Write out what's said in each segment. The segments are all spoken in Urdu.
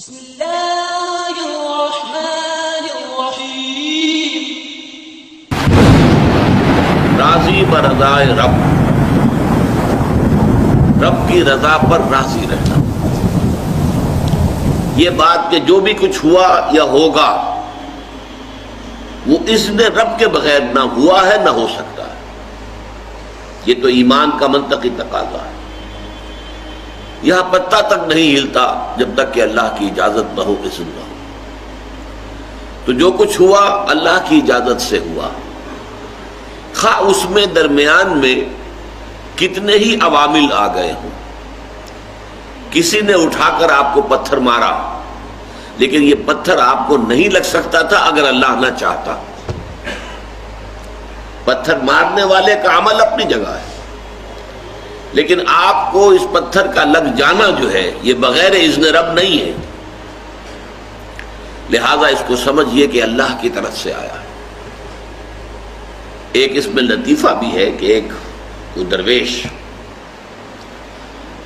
بسم اللہ الرحمن الرحیم۔ راضی برضائے رب، رب کی رضا پر راضی رہنا۔ یہ بات کہ جو بھی کچھ ہوا یا ہوگا وہ اذن رب کے بغیر نہ ہوا ہے نہ ہو سکتا ہے، یہ تو ایمان کا منطقی تقاضا ہے۔ یہاں پتہ تک نہیں ہلتا جب تک کہ اللہ کی اجازت نہ ہو، اذن نہ ہو۔ تو جو کچھ ہوا اللہ کی اجازت سے ہوا، خواہ اس میں درمیان میں کتنے ہی عوامل آ گئے ہوں۔ کسی نے اٹھا کر آپ کو پتھر مارا، لیکن یہ پتھر آپ کو نہیں لگ سکتا تھا اگر اللہ نہ چاہتا۔ پتھر مارنے والے کا عمل اپنی جگہ ہے، لیکن آپ کو اس پتھر کا لگ جانا جو ہے یہ بغیر اذن رب نہیں ہے، لہذا اس کو سمجھیے کہ اللہ کی طرف سے آیا ہے۔ ایک اس میں لطیفہ بھی ہے کہ ایک وہ درویش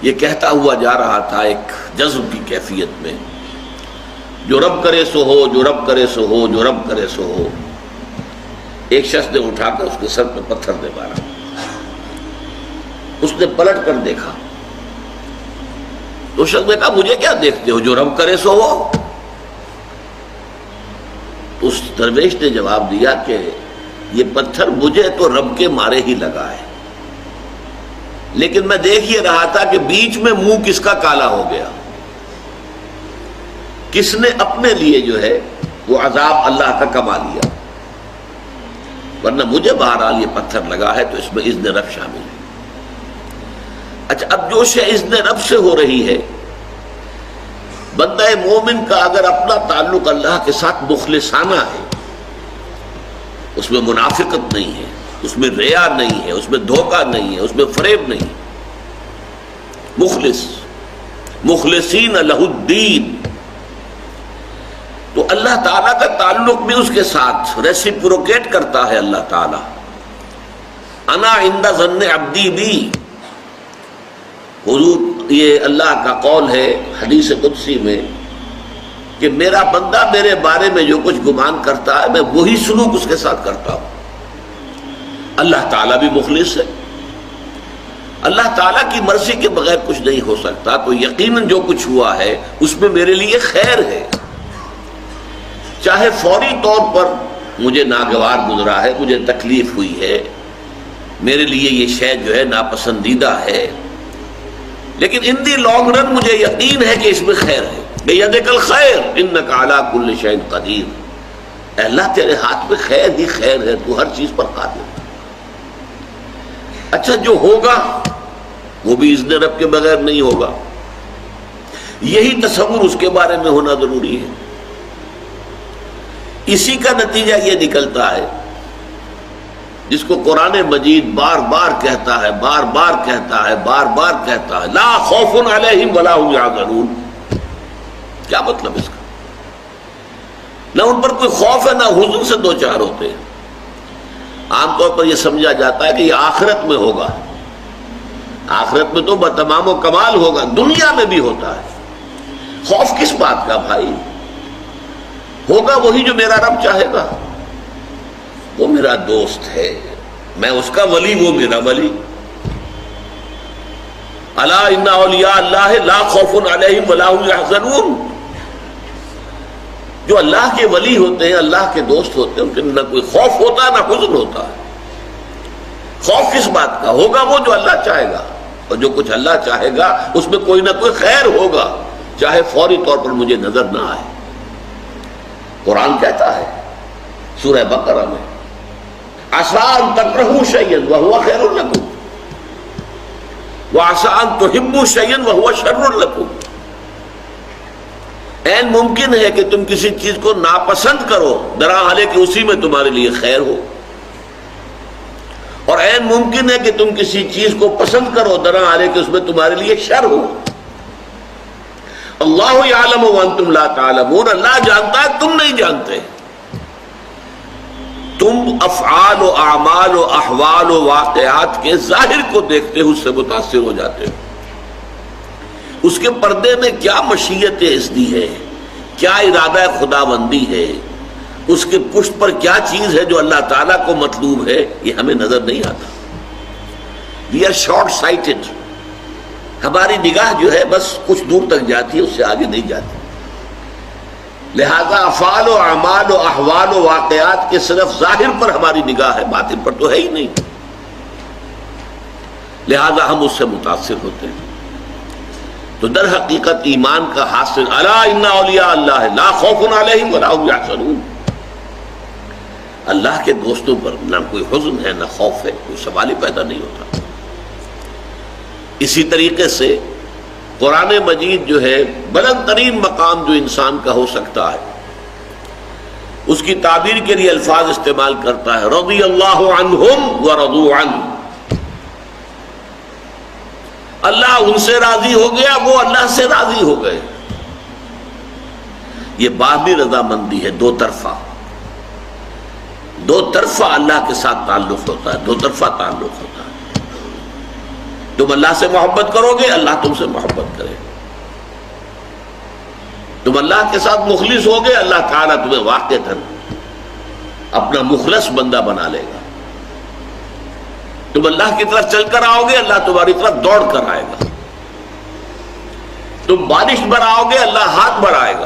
یہ کہتا ہوا جا رہا تھا ایک جذب کی کیفیت میں، جو رب کرے سو ہو، جو رب کرے سو ہو، جو رب کرے سو ہو۔ ایک شخص نے اٹھا کر اس کے سر پہ پتھر دے مارا۔ اس نے پلٹ کر دیکھا تو شخص نے کہا مجھے کیا دیکھتے ہو، جو رب کرے سو ہو۔ اس درویش نے جواب دیا کہ یہ پتھر مجھے تو رب کے مارے ہی لگا ہے، لیکن میں دیکھ یہ رہا تھا کہ بیچ میں منہ کس کا کالا ہو گیا، کس نے اپنے لیے جو ہے وہ عذاب اللہ کا کما لیا، ورنہ مجھے بہرحال یہ پتھر لگا ہے تو اس میں اذن رب شامل ہے۔ اچھا، اب جو شے اذن رب سے ہو رہی ہے، بندہ مومن کا اگر اپنا تعلق اللہ کے ساتھ مخلصانہ ہے، اس میں منافقت نہیں ہے، اس میں ریا نہیں ہے، اس میں دھوکہ نہیں ہے، اس میں فریب نہیں، مخلص مخلصین لہ الدین، تو اللہ تعالیٰ کا تعلق بھی اس کے ساتھ ریسیپروکیٹ کرتا ہے۔ اللہ تعالیٰ انا عند ظن عبدی بی، حضور یہ اللہ کا قول ہے حدیث قدسی میں کہ میرا بندہ میرے بارے میں جو کچھ گمان کرتا ہے میں وہی سلوک اس کے ساتھ کرتا ہوں۔ اللہ تعالیٰ بھی مخلص ہے، اللہ تعالیٰ کی مرضی کے بغیر کچھ نہیں ہو سکتا، تو یقیناً جو کچھ ہوا ہے اس میں میرے لیے خیر ہے، چاہے فوری طور پر مجھے ناگوار گزرا ہے، مجھے تکلیف ہوئی ہے، میرے لیے یہ شے جو ہے ناپسندیدہ ہے، لیکن ان دی لانگ رن مجھے یقین ہے کہ اس میں خیر ہے۔ بیدک الخیر انک علی کل شیء قدیر، اے اللہ تیرے ہاتھ میں خیر ہی خیر ہے، تو ہر چیز پر قادر ہے۔ اچھا، جو ہوگا وہ بھی اذن رب کے بغیر نہیں ہوگا، یہی تصور اس کے بارے میں ہونا ضروری ہے۔ اسی کا نتیجہ یہ نکلتا ہے جس کو قرآن مجید بار بار کہتا ہے، بار بار کہتا ہے، بار بار کہتا ہے، لا خوف علیہم ولا هم یحزنون۔ کیا مطلب اس کا؟ نہ ان پر کوئی خوف ہے نہ حزن سے دو چار ہوتے ہیں۔ عام طور پر یہ سمجھا جاتا ہے کہ یہ آخرت میں ہوگا، آخرت میں تو بتمام و کمال ہوگا، دنیا میں بھی ہوتا ہے۔ خوف کس بات کا بھائی؟ ہوگا وہی جو میرا رب چاہے گا، وہ میرا دوست ہے، میں اس کا ولی، وہ میرا ولی۔ الا ان اولیاء اللہ لا خوف علیہم ولا هم یحزنون، جو اللہ کے ولی ہوتے ہیں، اللہ کے دوست ہوتے ہیں، ان کے نہ کوئی خوف ہوتا ہے نہ حزن ہوتا ہے۔ خوف کس بات کا؟ ہوگا وہ جو اللہ چاہے گا، اور جو کچھ اللہ چاہے گا اس میں کوئی نہ کوئی خیر ہوگا، چاہے فوری طور پر مجھے نظر نہ آئے۔ قرآن کہتا ہے سورہ بقرہ میں عسیٰ ان تکرہوا شیئا وہو خیر لکم وعسیٰ ان تحبوا شیئا وہو شر لکم، عین ممکن ہے کہ تم کسی چیز کو ناپسند کرو درحالے کہ اسی میں تمہارے لیے خیر ہو، اور عین ممکن ہے کہ تم کسی چیز کو پسند کرو درحالے کہ اس میں تمہارے لیے شر ہو۔ اللہ یعلم وانتم لا تعلمون، اللہ جانتا ہے تم نہیں جانتے۔ تم افعال و اعمال و احوال و واقعات کے ظاہر کو دیکھتے ہو، اس سے متاثر ہو جاتے ہو، اس کے پردے میں کیا مشیت اذنی ہے، کیا ارادہ خداوندی ہے، اس کے پشت پر کیا چیز ہے جو اللہ تعالیٰ کو مطلوب ہے، یہ ہمیں نظر نہیں آتا. We are short sighted. ہماری نگاہ جو ہے بس کچھ دور تک جاتی ہے، اس سے آگے نہیں جاتی. لہذا افعال و اعمال و احوال و واقعات کے صرف ظاہر پر ہماری نگاہ ہے، باطن پر تو ہے ہی نہیں. لہذا ہم اس سے متاثر ہوتے ہیں. تو در حقیقت ایمان کا حاصل الا ان اولیاء اللہ لا خوف علیہم ولا هم یحزنون. اللہ کے دوستوں پر نہ کوئی حزن ہے نہ خوف ہے، کوئی سوال ہی پیدا نہیں ہوتا. اسی طریقے سے قرآن مجید جو ہے بلند ترین مقام جو انسان کا ہو سکتا ہے، اس کی تعبیر کے لیے الفاظ استعمال کرتا ہے رضی اللہ عنہم ورضوا عنہ. اللہ ان سے راضی ہو گیا، وہ اللہ سے راضی ہو گئے. یہ باہمی رضامندی ہے، دو طرفہ. دو طرفہ اللہ کے ساتھ تعلق ہوتا ہے، دو طرفہ تعلق ہوتا ہے. تم اللہ سے محبت کرو گے، اللہ تم سے محبت کرے. تم اللہ کے ساتھ مخلص ہوگے، اللہ تعالیٰ تمہیں واقعتاً اپنا مخلص بندہ بنا لے گا. تم اللہ کی طرف چل کر آؤ گے، اللہ تمہاری طرف دوڑ کر آئے گا. تم بارش برآؤ گے، اللہ ہاتھ بڑھائے گا.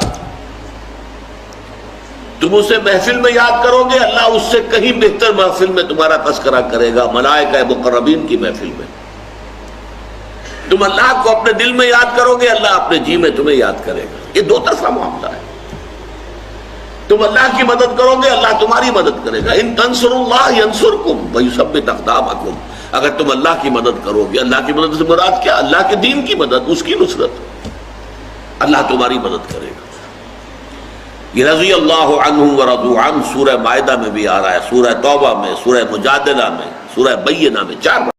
تم اسے محفل میں یاد کرو گے، اللہ اس سے کہیں بہتر محفل میں تمہارا تذکرہ کرے گا، ملائکہ مقربین کی محفل میں. تم اللہ کو اپنے دل میں یاد کرو گے، اللہ اپنے جی میں تمہیں یاد کرے گا. یہ دو طرفہ معاملہ ہے. تم اللہ کی مدد کرو گے، اللہ تمہاری مدد کرے گا. ان تنصروا اللہ ینصرکم ویثبت اقدامکم. اگر تم اللہ کی مدد کرو گے، اللہ کی مدد سے مراد کیا؟ اللہ کے دین کی مدد، اس کی نصرت. اللہ تمہاری مدد کرے گا. یہ رضی اللہ عنہم ورضوا عنہ سورہ مائدہ میں بھی آ رہا ہے، سورہ توبہ میں، سورہ مجادلہ میں، سورہ بینہ میں، 4